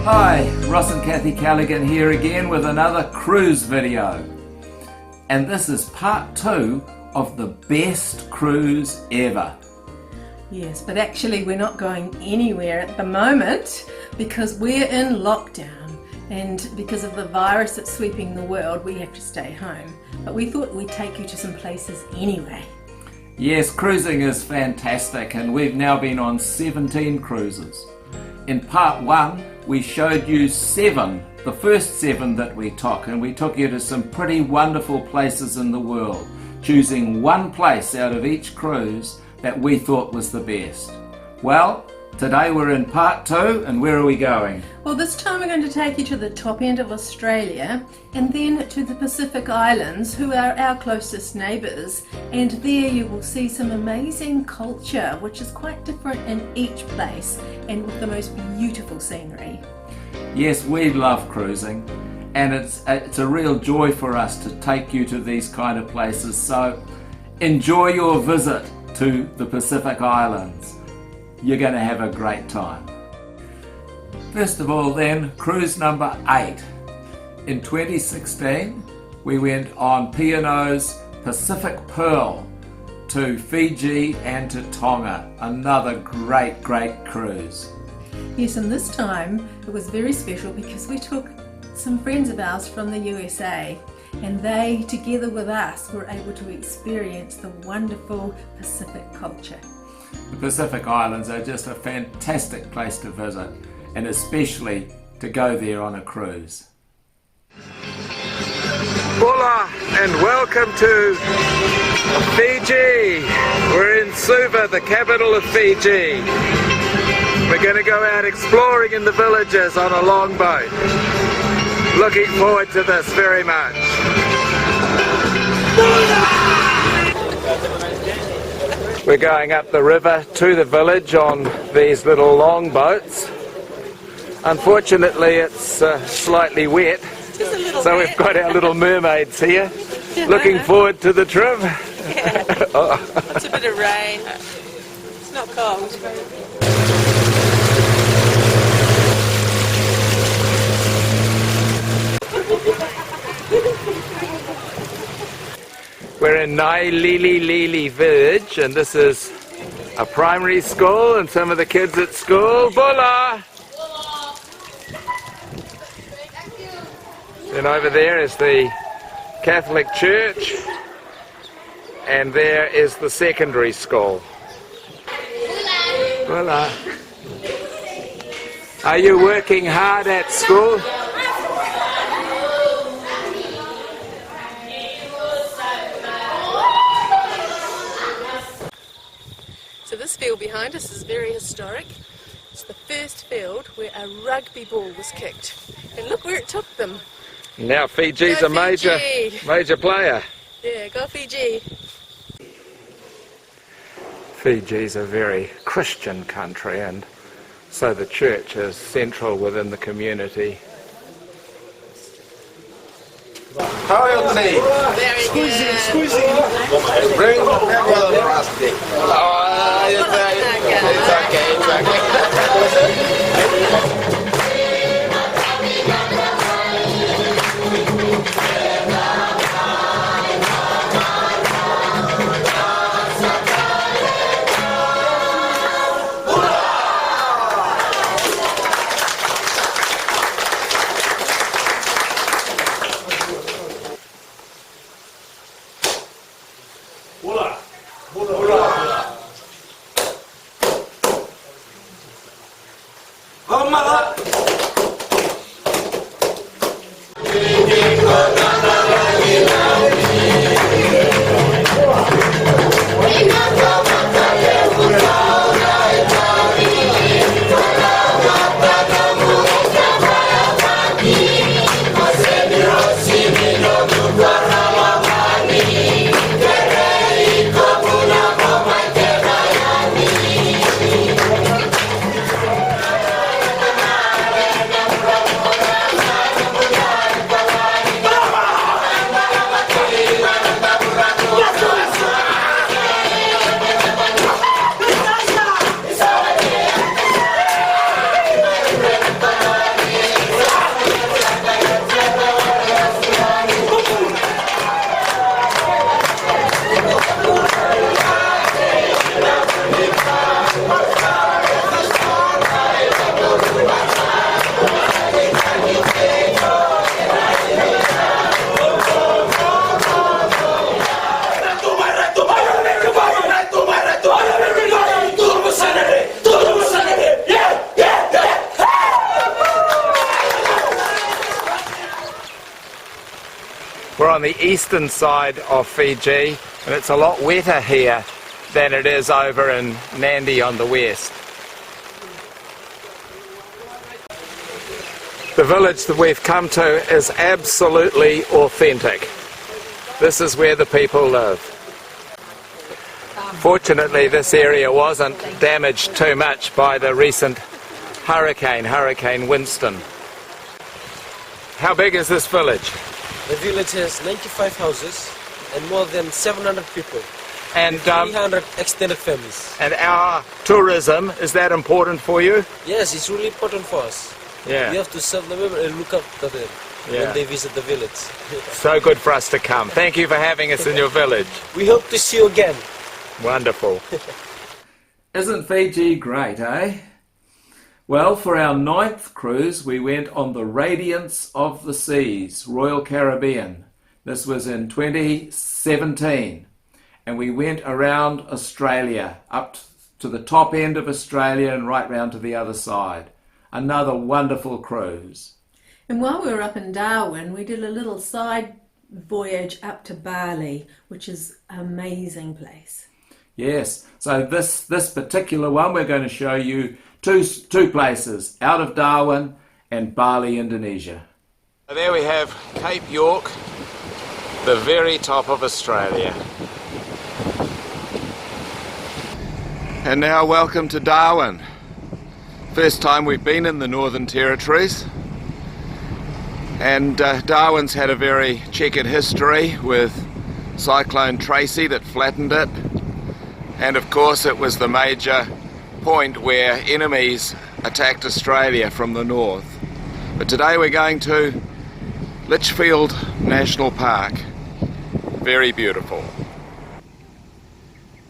Hi, Ross and Kathy Callaghan here again with another cruise video. And this is part 2 of the best cruise ever. Yes, but actually we're not going anywhere at the moment because we're in lockdown, and because of the virus that's sweeping the world we have to stay home. But we thought we'd take you to some places anyway. Yes, cruising is fantastic, and we've now been on 17 cruises. In part 1 we showed you 7, the first 7 that we took, and we took you to some pretty wonderful places in the world, choosing one place out of each cruise that we thought was the best. Well, today we're in part 2, and where are we going? Well, this time we're going to take you to the top end of Australia and then to the Pacific Islands, who are our closest neighbours, and there you will see some amazing culture which is quite different in each place and with the most beautiful scenery. Yes, we love cruising, and it's a real joy for us to take you to these kind of places, so enjoy your visit to the Pacific Islands. You're going to have a great time. First of all then, cruise number 8. In 2016 we went on P&O's Pacific Pearl to Fiji and to Tonga. Another great cruise. Yes, and this time it was very special because we took some friends of ours from the USA, and they, together with us, were able to experience the wonderful Pacific culture. The Pacific Islands are just a fantastic place to visit, and especially to go there on a cruise. Hola and welcome to Fiji. We're in Suva, the capital of Fiji. We're going to go out exploring in the villages on a longboat. Looking forward to this very much. We're going up the river to the village on these little longboats. Unfortunately it's slightly wet, so we've got our little mermaids here. Looking forward to the trip. Yeah. It's a bit of rain. It's not cold. We're in Nailili village, and this is a primary school, and some of the kids at school. Bola! And over there is the Catholic Church, and there is the secondary school. Bola! Are you working hard at school? So this field behind us is very historic. It's the first field where a rugby ball was kicked. And look where it took them. Now Fiji's Go a major player. Yeah, go Fiji. Fiji's a very Christian country, and so the church is central within the community. How are you today? Very good. Squeezing. Bring plastic. It's okay. on the eastern side of Fiji, and it's a lot wetter here than it is over in Nandi on the west. The village that we've come to is absolutely authentic. This is where the people live. Fortunately, this area wasn't damaged too much by the recent Hurricane Winston. How big is this village? The village has 95 houses and more than 700 people. And 300 extended families. And our tourism, is that important for you? Yes, it's really important for us. Yeah. We have to serve the people and look after them when they visit the village. So good for us to come. Thank you for having us in your village. We hope to see you again. Wonderful. Isn't Fiji great, eh? Well, for our 9th cruise, we went on the Radiance of the Seas, Royal Caribbean. This was in 2017. And we went around Australia, up to the top end of Australia and right round to the other side. Another wonderful cruise. And while we were up in Darwin, we did a little side voyage up to Bali, which is an amazing place. Yes, so this particular one, we're going to show you two places, out of Darwin and Bali, Indonesia. There we have Cape York, the very top of Australia. And now welcome to Darwin. First time we've been in the Northern Territories. And Darwin's had a very checkered history with Cyclone Tracy that flattened it. And of course it was the major point where enemies attacked Australia from the north. But today we're going to Litchfield National Park. Very beautiful.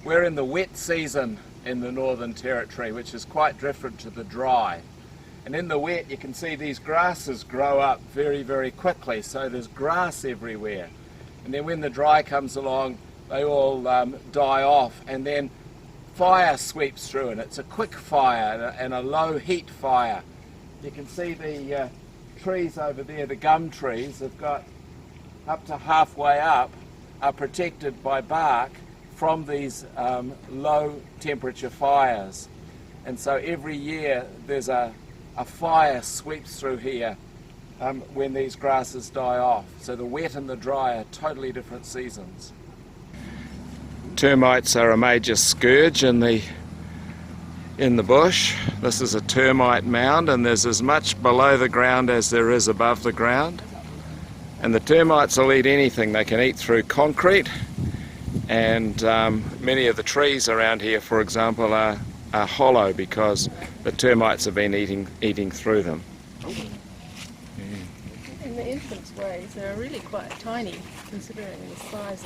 We're in the wet season in the Northern Territory, which is quite different to the dry. And in the wet you can see these grasses grow up very, very quickly, so there's grass everywhere. And then when the dry comes along, they all die off, and then fire sweeps through, and it's a quick fire and a low heat fire. You can see the trees over there, the gum trees, have got up to halfway up, are protected by bark from these low temperature fires. And so every year there's a fire sweeps through here when these grasses die off. So the wet and the dry are totally different seasons. Termites are a major scourge in the bush. This is a termite mound, and there's as much below the ground as there is above the ground. And the termites will eat anything. They can eat through concrete, and many of the trees around here, for example, are hollow because the termites have been eating through them. And the entrance ways are really quite tiny considering the size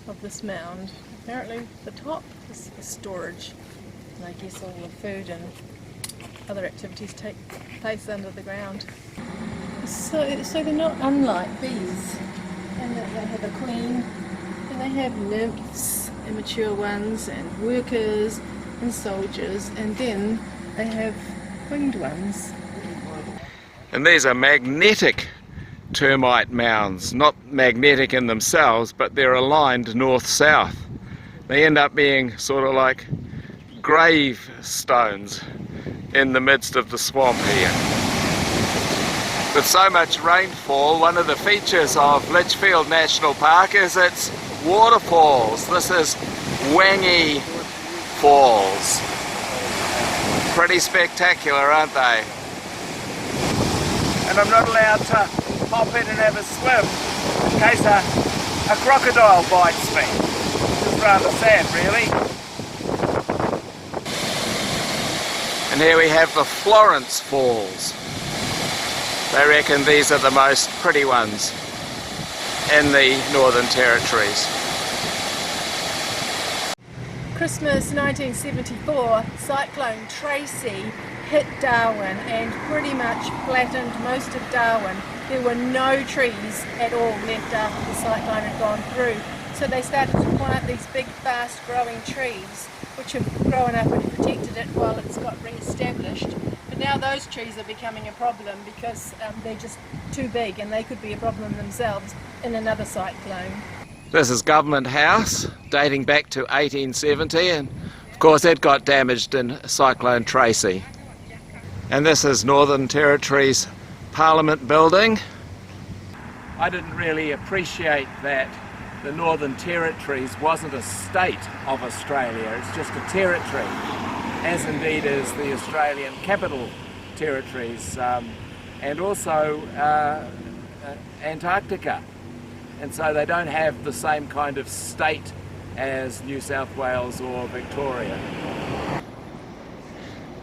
of this mound. Apparently the top is storage, and I guess all the food and other activities take place under the ground. So they're not unlike bees, and they have a queen, and they have nymphs, immature ones, and workers and soldiers, and then they have winged ones. And these are magnetic termite mounds, not magnetic in themselves, but they're aligned north-south. They end up being sort of like gravestones in the midst of the swamp here. With so much rainfall, one of the features of Litchfield National Park is its waterfalls. This is Wangi Falls. Pretty spectacular, aren't they? And I'm not allowed to hop in and have a swim in case a crocodile bites me, which is rather sad, really. And here we have the Florence Falls. They reckon these are the most pretty ones in the Northern Territories. Christmas 1974, Cyclone Tracy hit Darwin and pretty much flattened most of Darwin. There were no trees at all left after the cyclone had gone through. So they started to plant these big, fast-growing trees, which have grown up and protected it while it's got re-established. But now those trees are becoming a problem because they're just too big, and they could be a problem themselves. in another cyclone. This is Government House, dating back to 1870, and of course it got damaged in Cyclone Tracy. And this is Northern Territory's Parliament building. I didn't really appreciate that the Northern Territories wasn't a state of Australia, it's just a territory, as indeed is the Australian Capital Territories, and also Antarctica. And so they don't have the same kind of state as New South Wales or Victoria.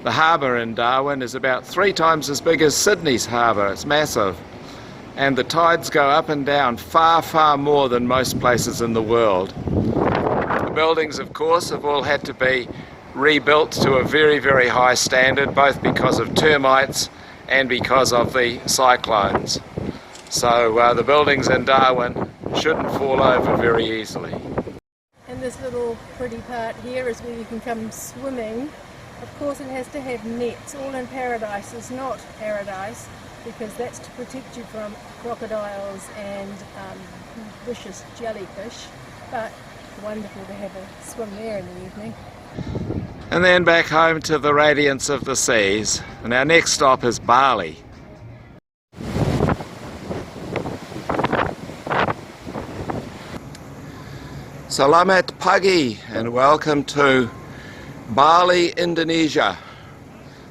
The harbour in Darwin is about 3 times as big as Sydney's harbour. It's massive. And the tides go up and down far, far more than most places in the world. The buildings, of course, have all had to be rebuilt to a very, very high standard, both because of termites and because of the cyclones. So the buildings in Darwin shouldn't fall over very easily. And this little pretty part here is where you can come swimming. Of course it has to have nets. All in paradise is not paradise, because that's to protect you from crocodiles and vicious jellyfish, but wonderful to have a swim there in the evening. And then back home to the radiance of the seas, and our next stop is Bali. Selamat pagi and welcome to Bali, Indonesia.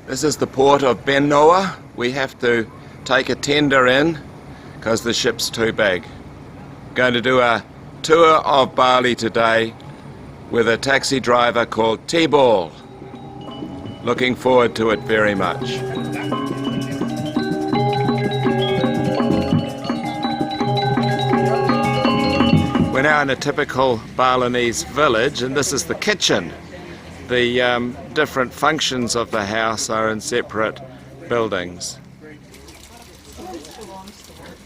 This is the port of Benoa. We have to take a tender in because the ship's too big. Going to do a tour of Bali today with a taxi driver called T-Ball. Looking forward to it very much. We're now in a typical Balinese village, and this is the kitchen. The different functions of the house are in separate buildings.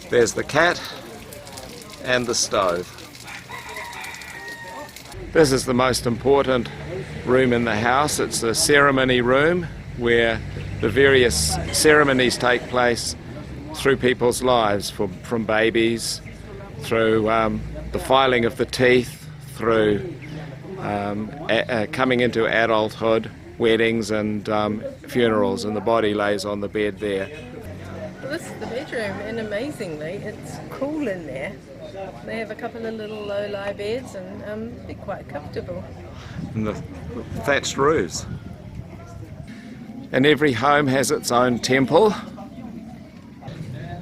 There's the cat and the stove. This is the most important room in the house. It's the ceremony room where the various ceremonies take place through people's lives, from babies, through the filing of the teeth, through coming into adulthood, weddings and funerals, and the body lays on the bed there. Well, this is the bedroom, and amazingly it's cool in there. They have a couple of little low-lie beds, and they're quite comfortable. And the thatched roofs. And every home has its own temple.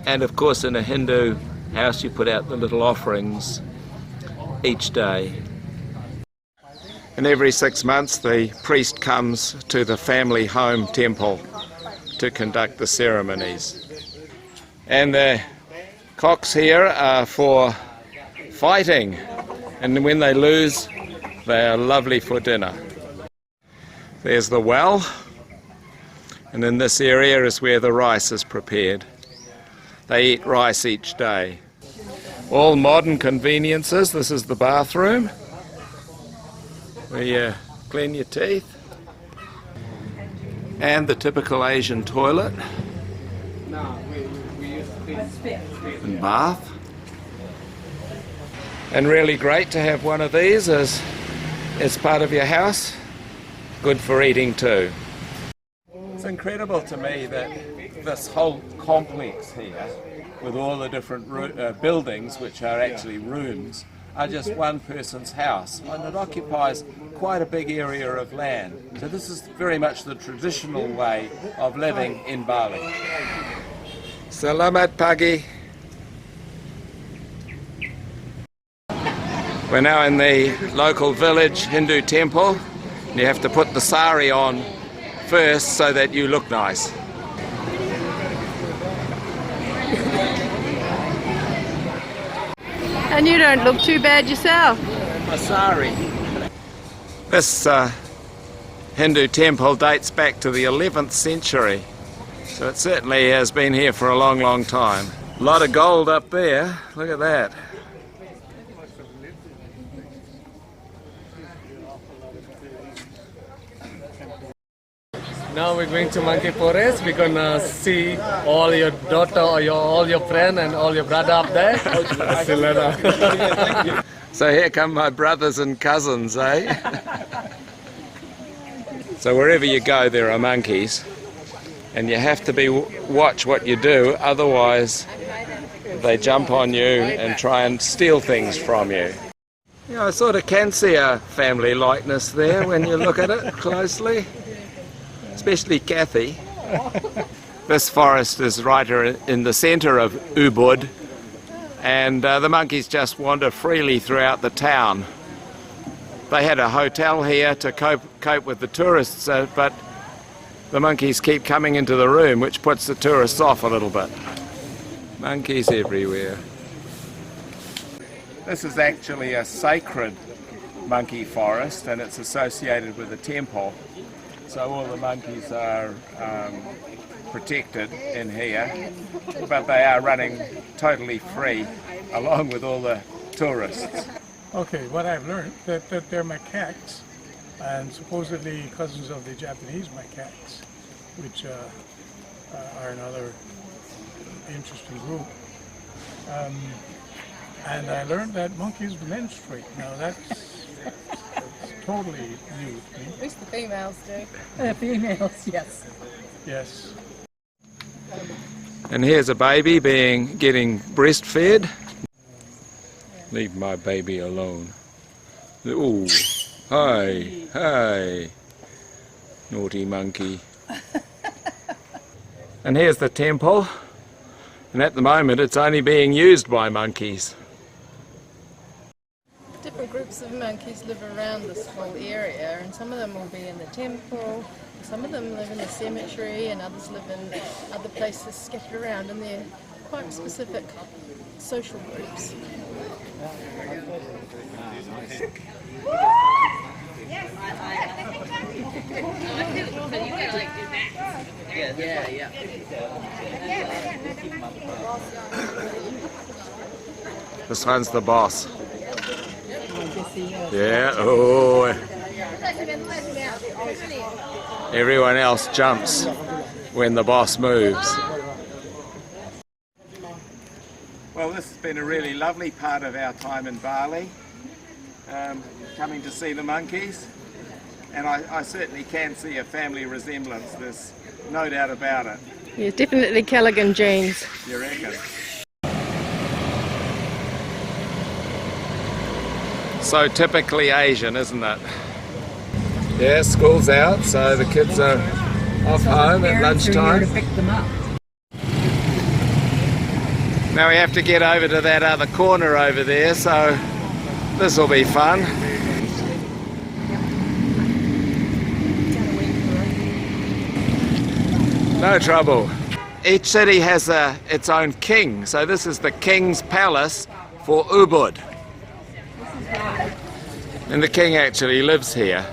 And of course in a Hindu house you put out the little offerings each day. And every 6 months the priest comes to the family home temple to conduct the ceremonies. And the cocks here are for fighting, and when they lose they are lovely for dinner. There's the well, and in this area is where the rice is prepared. They eat rice each day. All modern conveniences. This is the bathroom where you clean your teeth, and the typical Asian toilet and bath. And really great to have one of these as part of your house. Good for eating too. It's incredible to me that this whole complex here, with all the different buildings, which are actually rooms, are just one person's house, and it occupies quite a big area of land. So this is very much the traditional way of living in Bali. Selamat pagi. We're now in the local village Hindu temple. You have to put the sari on first so that you look nice. And you don't look too bad yourself. A sari. This Hindu temple dates back to the 11th century, so it certainly has been here for a long, long time. A lot of gold up there, look at that. Now we're going to monkey forest. We're gonna see all your daughter, or all your friend, and all your brother up there. See you later. So here come my brothers and cousins, eh? So wherever you go, there are monkeys, and you have to watch what you do, otherwise they jump on you and try and steal things from you. Yeah, I sort of can see a family likeness there when you look at it closely, especially Kathy. This forest is right in the centre of Ubud, and the monkeys just wander freely throughout the town. They had a hotel here to cope with the tourists, but the monkeys keep coming into the room, which puts the tourists off a little bit. Monkeys everywhere. This is actually a sacred monkey forest, and it's associated with a temple. So all the monkeys are protected in here, but they are running totally free, along with all the tourists. Okay, what I've learned that they're macaques, and supposedly cousins of the Japanese macaques, which are another interesting group. And I learned that monkeys menstruate. Now that's totally new to me. At least the females do. The females, yes. Yes. And here's a baby getting breastfed. Leave my baby alone. Ooh, hi, naughty monkey. And here's the temple, and at the moment it's only being used by monkeys. Different groups of monkeys live around this whole area, and some of them will be in the temple, some of them live in the cemetery, and others live in other places scattered around, and they're quite specific social groups. This one's the boss. Yeah, oh. Everyone else jumps when the boss moves. Well, this has been a really lovely part of our time in Bali, coming to see the monkeys, and I certainly can see a family resemblance. There's no doubt about it. Yeah, definitely Callaghan genes. You reckon? So typically Asian, isn't it? Yeah, school's out, so the kids are off home at lunchtime. To pick them up. Now we have to get over to that other corner over there, so this will be fun. No trouble. Each city has its own king, so this is the king's palace for Ubud. And the king actually lives here,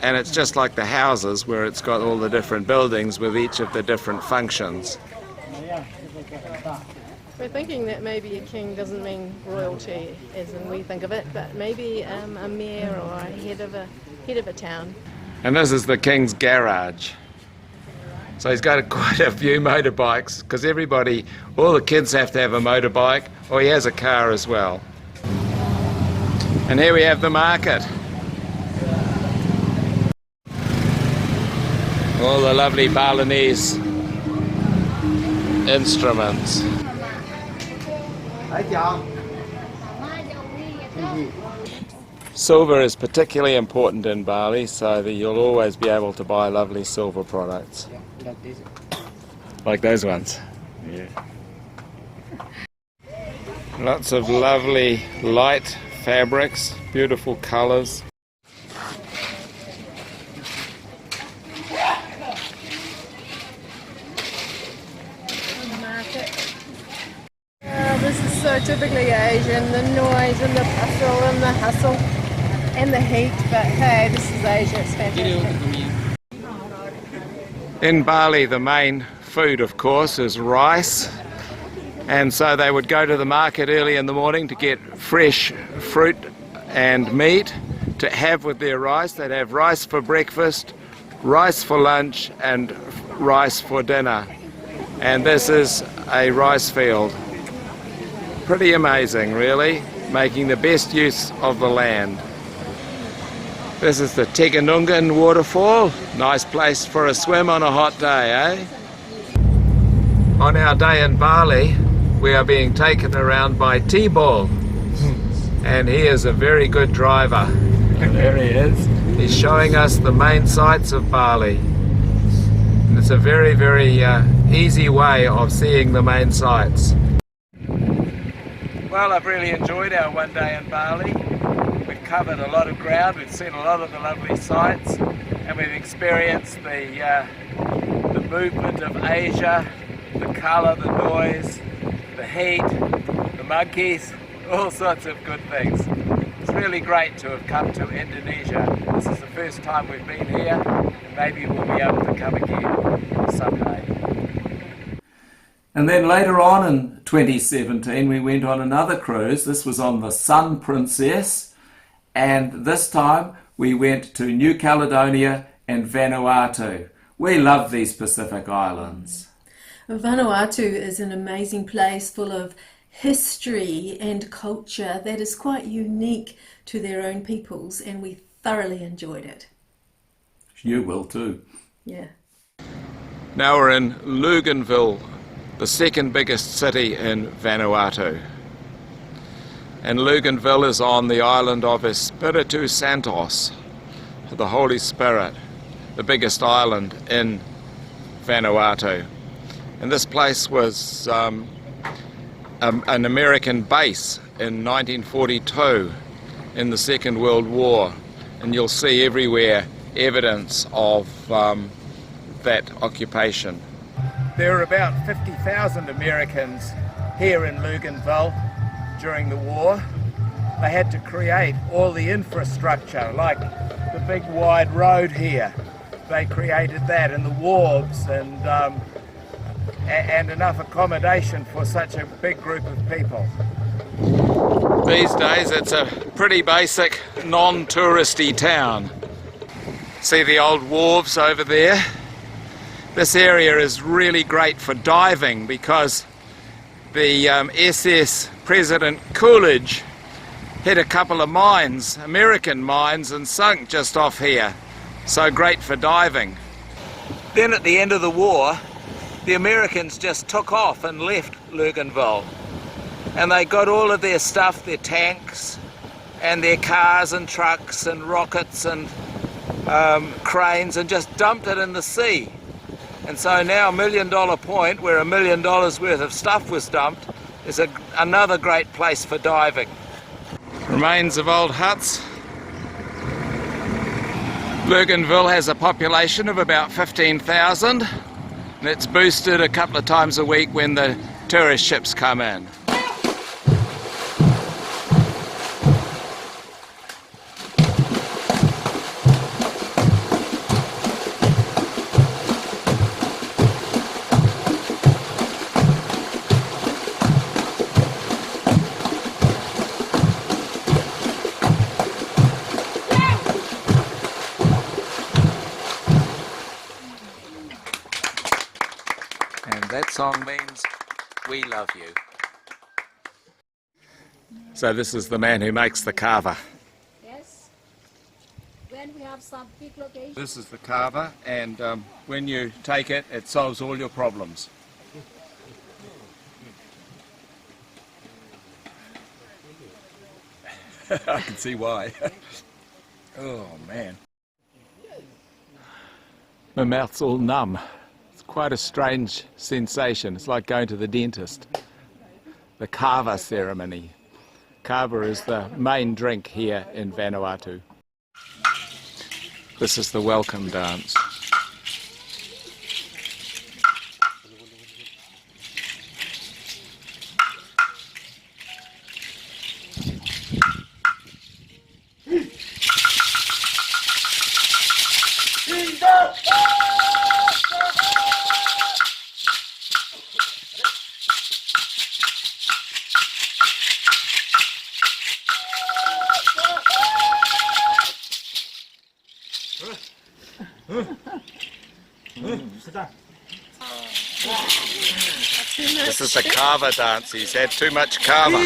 and it's just like the houses where it's got all the different buildings with each of the different functions. We're thinking that maybe a king doesn't mean royalty as in we think of it, but maybe a mayor or a head of a town. And this is the king's garage. So he's got quite a few motorbikes, because all the kids have to have a motorbike, or he has a car as well. And here we have the market. All the lovely Balinese instruments. Silver is particularly important in Bali, so that you'll always be able to buy lovely silver products. Like those ones. Yeah. Lots of lovely light fabrics, beautiful colours. This is so typically Asian, the noise and the bustle and the hustle and the heat, but hey, this is Asia, it's fantastic. In Bali, the main food, of course, is rice. And so they would go to the market early in the morning to get fresh fruit and meat to have with their rice. They'd have rice for breakfast, rice for lunch and rice for dinner. And this is a rice field. Pretty amazing, really, making the best use of the land. This is the Teganungan waterfall. Nice place for a swim on a hot day, eh? On our day in Bali, we are being taken around by T-Ball. And he is a very good driver. There he is. He's showing us the main sights of Bali. And it's a very, very easy way of seeing the main sights. Well, I've really enjoyed our one day in Bali. We've covered a lot of ground, we've seen a lot of the lovely sights, and we've experienced the movement of Asia, the colour, the noise, the heat, the monkeys, all sorts of good things. It's really great to have come to Indonesia. This is the first time we've been here, and maybe we'll be able to come again someday. And then later on in 2017 we went on another cruise. This was on the Sun Princess, and this time we went to New Caledonia and Vanuatu. We love these Pacific islands. Vanuatu is an amazing place full of history and culture that is quite unique to their own peoples, and we thoroughly enjoyed it. You will too. Yeah. Now we're in Luganville, the second biggest city in Vanuatu. And Luganville is on the island of Espiritu Santos, the Holy Spirit, the biggest island in Vanuatu. And this place was an American base in 1942 in the Second World War. And you'll see everywhere evidence of that occupation. There are about 50,000 Americans here in Luganville during the war. They had to create all the infrastructure, like the big wide road here. They created that, and the wharves, and enough accommodation for such a big group of people. These days it's a pretty basic non-touristy town. See the old wharves over there? This area is really great for diving because the SS President Coolidge hit a couple of mines, American mines, and sunk just off here. So great for diving. Then at the end of the war, the Americans just took off and left Luganville. And they got all of their stuff, their tanks, and their cars and trucks and rockets and cranes, and just dumped it in the sea. And so now $1 Million Point, where $1 million worth of stuff was dumped, is another great place for diving. Remains of old huts. Luganville has a population of about 15,000, and it's boosted a couple of times a week when the tourist ships come in. That song means we love you. So this is the man who makes the kava. Yes. When we have some big location. This is the kava, and when you take it, it solves all your problems. I can see why. Oh man. My mouth's all numb. Quite a strange sensation. It's like going to the dentist. The kava ceremony. Kava is the main drink here in Vanuatu. This is the welcome dance. This is the kava dance. He's had too much kava.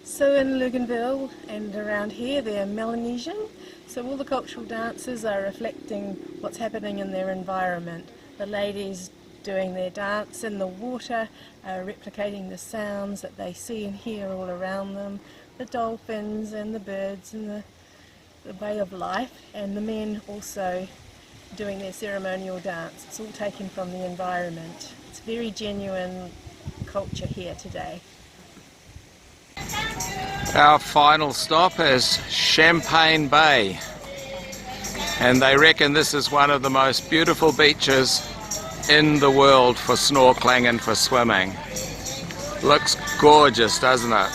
So in Luganville and around here they're Melanesian, so all the cultural dances are reflecting what's happening in their environment. The ladies doing their dance in the water are replicating the sounds that they see and hear all around them, the dolphins and the birds and the way of life, and the men also doing their ceremonial dance. It's all taken from the environment. It's very genuine culture here today. Our final stop is Champagne Bay, and they reckon this is one of the most beautiful beaches in the world for snorkeling and for swimming. Looks gorgeous, doesn't it?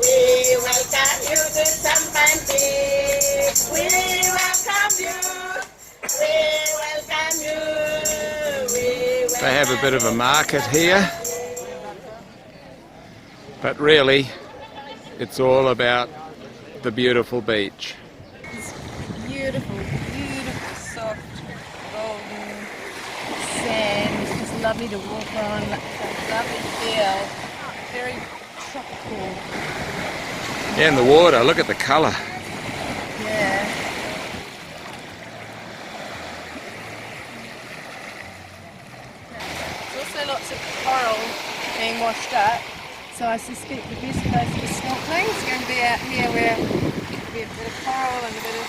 We welcome you to Champagne Bay. We welcome you. They have a bit of a market here, but really it's all about the beautiful beach. It's beautiful, beautiful, soft, golden sand. It's just lovely to walk on, lovely feel, very tropical. Yeah, and the water, look at the colour. Yeah. There's also lots of coral being washed up. So I suspect the best place for snorkeling is going to be out here where there'll be a bit of coral and a bit of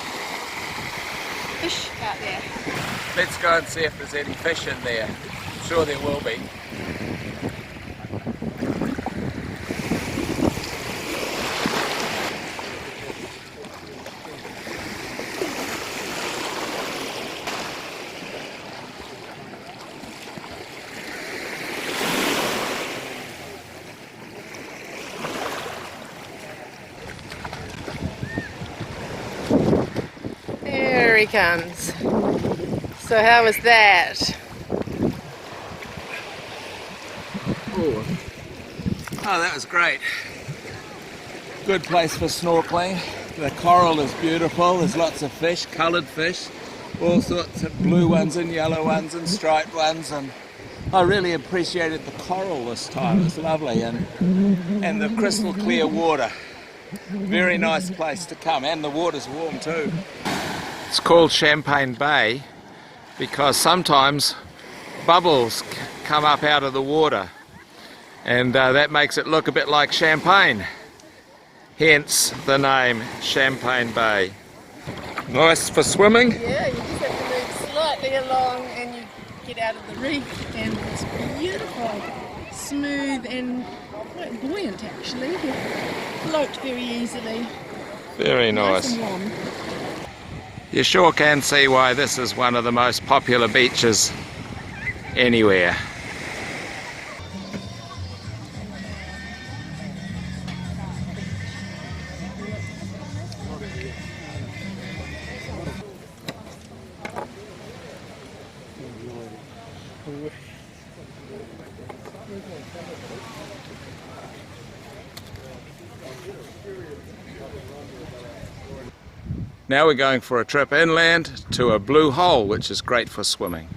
fish out there. Let's go and see if there's any fish in there. I'm sure there will be. There he comes. So how was that? Oh, that was great. Good place for snorkeling. The coral is beautiful. There's lots of fish, coloured fish, all sorts of blue ones and yellow ones and striped ones, and I really appreciated the coral this time. It was lovely, and the crystal clear water. Very nice place to come, and the water's warm too. It's called Champagne Bay because sometimes bubbles come up out of the water, and that makes it look a bit like champagne. Hence the name Champagne Bay. Nice for swimming. Yeah, you just have to move slightly along and you get out of the reef, and it's beautiful, smooth and quite buoyant actually. You float very easily. Very nice. And warm. You sure can see why this is one of the most popular beaches anywhere. Now we're going for a trip inland to a blue hole, which is great for swimming.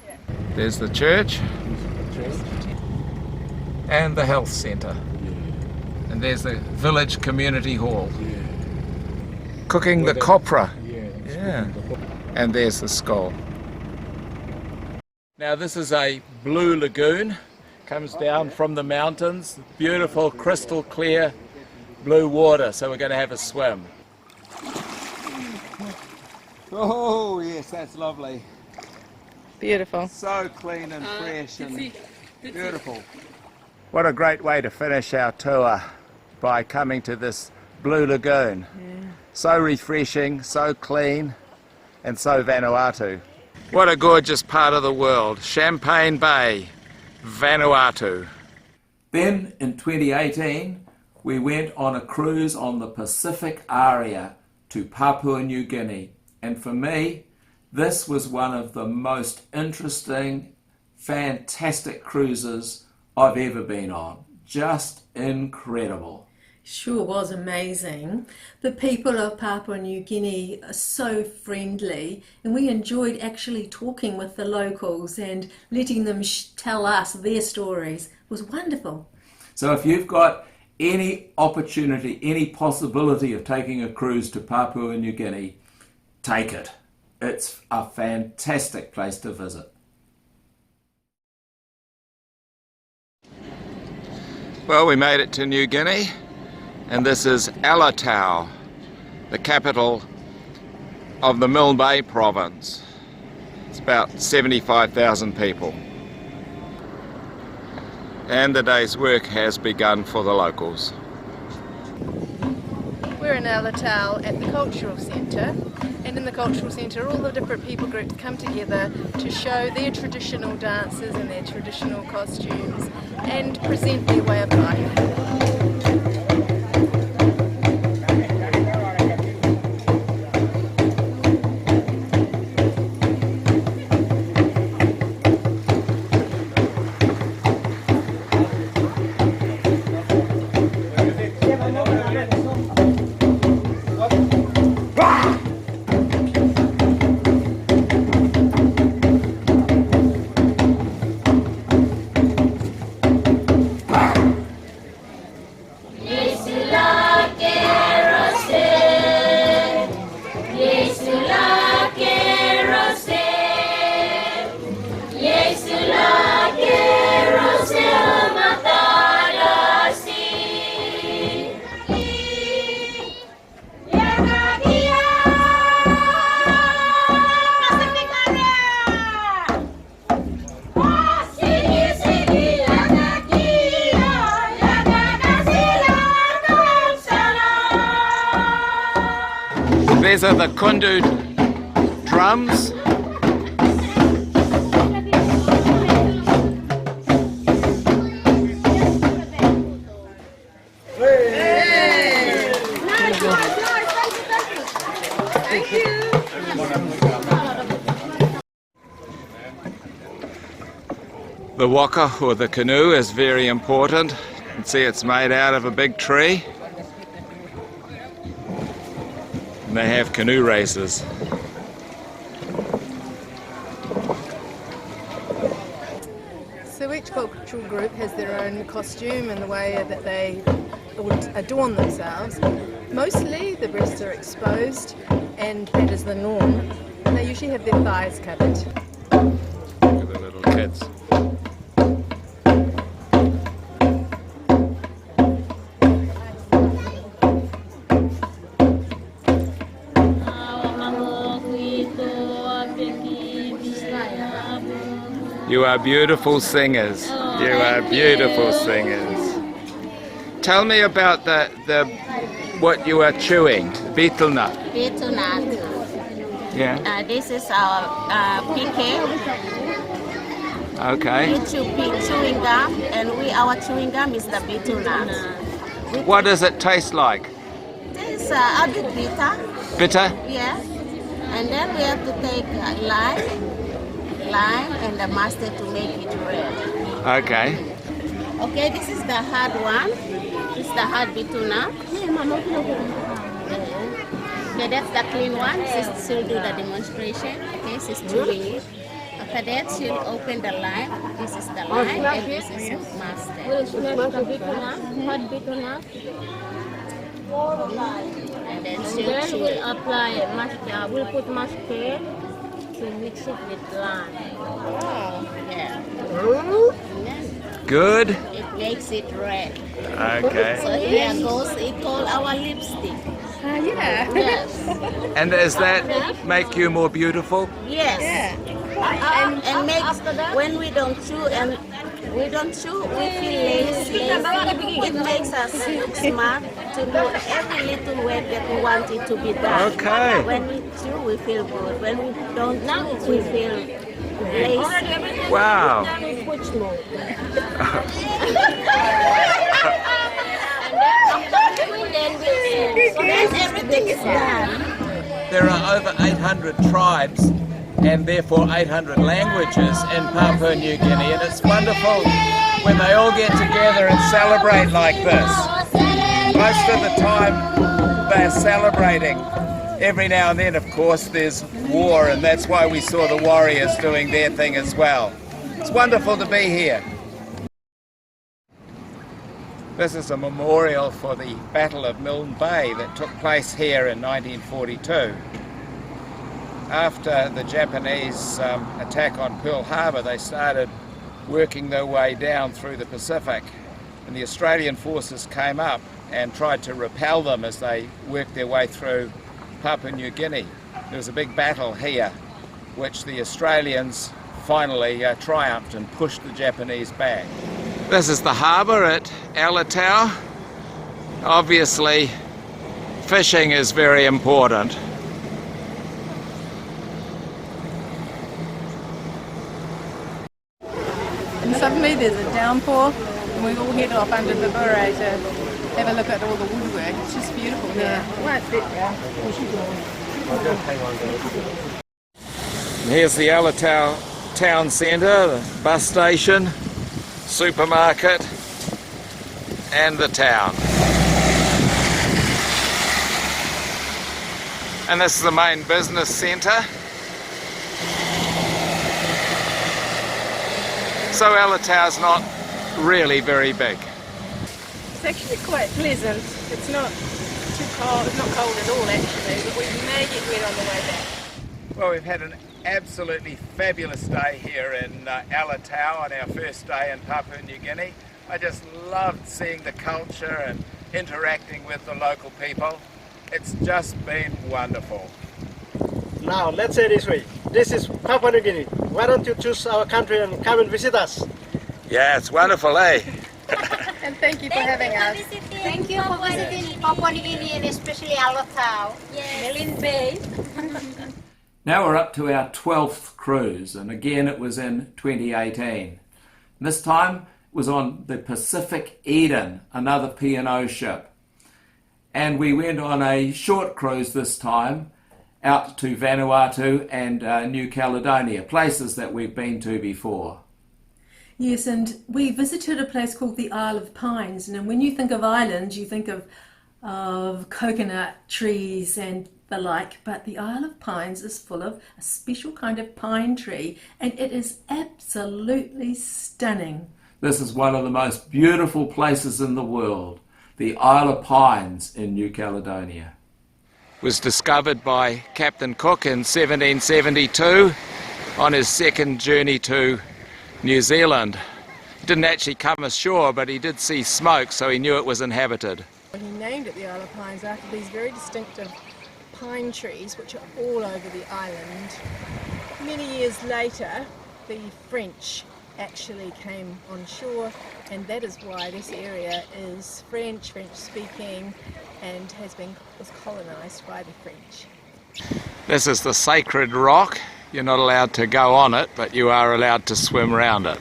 There's the church and the health centre. And there's the village community hall. Cooking the copra. Yeah. And there's the skull. Now this is a blue lagoon. Comes down from the mountains. Beautiful crystal clear blue water. So we're going to have a swim. Oh yes, that's lovely. Beautiful. So clean and fresh and beautiful. What a great way to finish our tour by coming to this blue lagoon. Yeah. So refreshing, so clean, and so Vanuatu. What a gorgeous part of the world. Champagne Bay, Vanuatu. Then in 2018 we went on a cruise on the Pacific Aria to Papua New Guinea. And for me, this was one of the most interesting, fantastic cruises I've ever been on. Just incredible. Sure was amazing. The people of Papua New Guinea are so friendly, and we enjoyed actually talking with the locals and letting them tell us their stories. It was wonderful. So if you've got any opportunity, any possibility of taking a cruise to Papua New Guinea, take it. It's a fantastic place to visit. Well, we made it to New Guinea, and this is Alotau, the capital of the Milne Bay province. It's about 75,000 people. And the day's work has begun for the locals. We're in Alotau at the Cultural Centre, and in the Cultural Centre all the different people groups come together to show their traditional dances and their traditional costumes and present their way of life. These are the kundu drums. Thank you. The waka, or the canoe, is very important. You can see it's made out of a big tree. And they have canoe races. So each cultural group has their own costume and the way that they adorn themselves. Mostly the breasts are exposed, and that is the norm. And they usually have their thighs covered. Look at the little kids. You are beautiful singers. You are beautiful singers. Tell me about the what you are chewing. Betel nut. Betel nut. Yeah. This is our PK. Okay. We chew chewing gum, and our chewing gum is the betel nut. What does it taste like? It's a bit bitter. Bitter? Yeah. And then we have to take lime and the mustard to make it red. Okay. Okay, this is the hard one. This is the hard betel nut. Okay, that's the clean one. She'll do the demonstration. Okay, she's chewing it. After that, she'll open the lime. This is the lime and this is mustard. Hot betel nut. And then Then she'll we'll apply mustard. We'll put mustard to mix it with lime. Yeah. Good. It makes it red. Okay. So here goes, it called our lipstick. Yeah. Yes. And does that make you more beautiful? Yes. And makes, when we don't chew we feel lazy. It makes us look smart to do every little work that we want it to be done. Okay. When we chew, we feel good. When we don't chew, we feel lazy. Wow. Then everything is done. There are over 800 tribes and therefore 800 languages in Papua New Guinea, and it's wonderful when they all get together and celebrate like this. Most of the time they're celebrating. Every now and then, of course, there's war, and that's why we saw the warriors doing their thing as well. It's wonderful to be here. This is a memorial for the Battle of Milne Bay that took place here in 1942. After the Japanese attack on Pearl Harbor, they started working their way down through the Pacific, and the Australian forces came up and tried to repel them as they worked their way through Papua New Guinea. There was a big battle here, which the Australians finally triumphed and pushed the Japanese back. This is the harbour at Alotau. Obviously, fishing is very important. And suddenly there's a downpour, and we all head off under the beret to have a look at all the woodwork. It's just beautiful here. And here's the Alotau town centre, the bus station, supermarket, and the town. And this is the main business centre. So Alotau's not really very big. It's actually quite pleasant. It's not too cold. It's not cold at all actually, but we may get wet on the way back. Well, we've had an absolutely fabulous day here in Alotau on our first day in Papua New Guinea. I just loved seeing the culture and interacting with the local people. It's just been wonderful. Now, let's say this way. This is Papua New Guinea. Why don't you choose our country and come and visit us? Yeah, it's wonderful, eh? And thank you for having us. Thank you for visiting Papua New Guinea and especially Alotau. Milne Bay. Now we're up to our 12th cruise, and again it was in 2018. This time it was on the Pacific Eden, another P&O ship. And we went on a short cruise this time out to Vanuatu and New Caledonia, places that we've been to before. Yes, and we visited a place called the Isle of Pines. And when you think of islands, you think of coconut trees and the like, but the Isle of Pines is full of a special kind of pine tree, and it is absolutely stunning. This is one of the most beautiful places in the world, the Isle of Pines in New Caledonia. Was discovered by Captain Cook in 1772 on his second journey to New Zealand. He didn't actually come ashore, but he did see smoke, so he knew it was inhabited. He named it the Isle of Pines after these very distinctive pine trees which are all over the island. Many years later, the French actually came on shore, and that is why this area is French speaking, and was colonised by the French. This is the sacred rock. You're not allowed to go on it, but you are allowed to swim around it.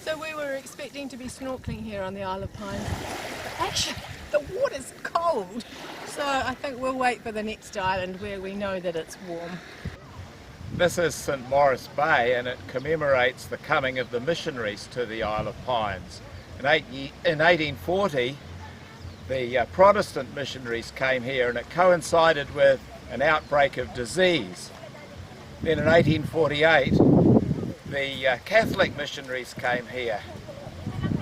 So we were expecting to be snorkeling here on the Isle of Pines, but actually the water's cold. So I think we'll wait for the next island where we know that it's warm. This is St. Maurice Bay, and it commemorates the coming of the missionaries to the Isle of Pines. In 1840, the Protestant missionaries came here, and it coincided with an outbreak of disease. Then in 1848, the Catholic missionaries came here,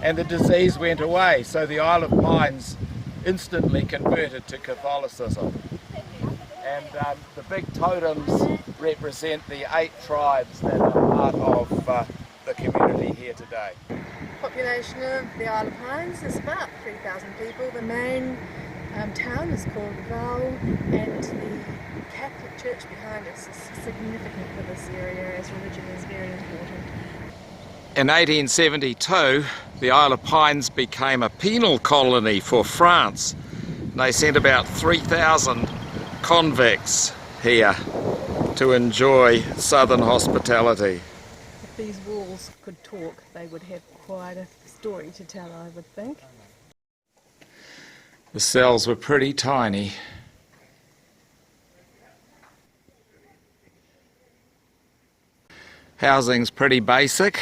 and the disease went away, so the Isle of Pines instantly converted to Catholicism. And the big totems represent the 8 tribes that are part of the community here today. Population of the Isle of Pines is about 3,000 people. The main town is called Val, and the Catholic church behind us is significant for this area, as religion is very important. In 1872, the Isle of Pines became a penal colony for France. They sent about 3,000 convicts here to enjoy southern hospitality. If these walls could talk, they would have quite a story to tell, I would think. The cells were pretty tiny. Housing's pretty basic.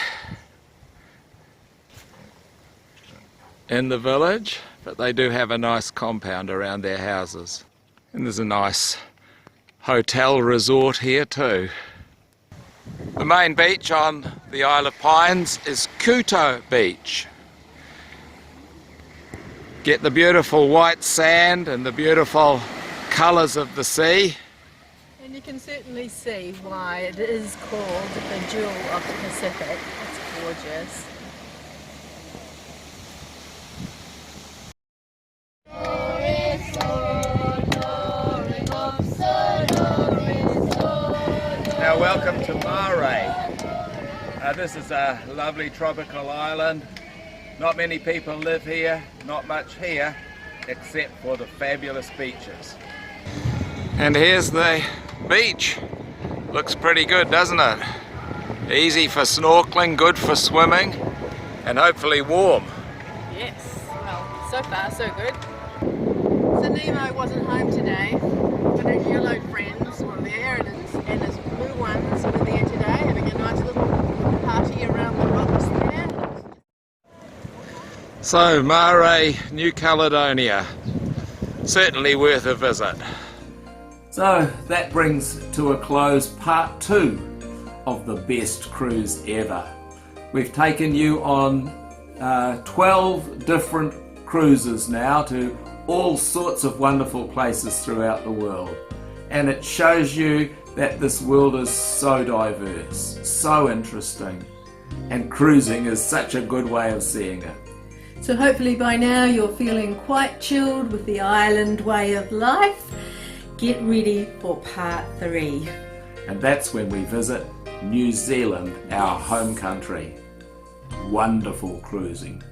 in the village, but they do have a nice compound around their houses. And there's a nice hotel resort here too. The main beach on the Isle of Pines is Kuto Beach. Get the beautiful white sand and the beautiful colours of the sea. And you can certainly see why it is called the Jewel of the Pacific. It's gorgeous. Now welcome to Mare. This is a lovely tropical island. Not many people live here, not much here, except for the fabulous beaches. And here's the beach. Looks pretty good, doesn't it? Easy for snorkeling, good for swimming, and hopefully warm. Yes, well, so far so good. So Nemo wasn't home today, but his yellow friends were there and his blue ones were there today, having a nice little party around the rocks there. So, Mare, New Caledonia, certainly worth a visit. So that brings to a close part 2 of the best cruise ever. We've taken you on 12 different cruises now to all sorts of wonderful places throughout the world. And it shows you that this world is so diverse, so interesting, and cruising is such a good way of seeing it. So hopefully by now you're feeling quite chilled with the island way of life. Get ready for part 3. And that's when we visit New Zealand, our home country. Wonderful cruising.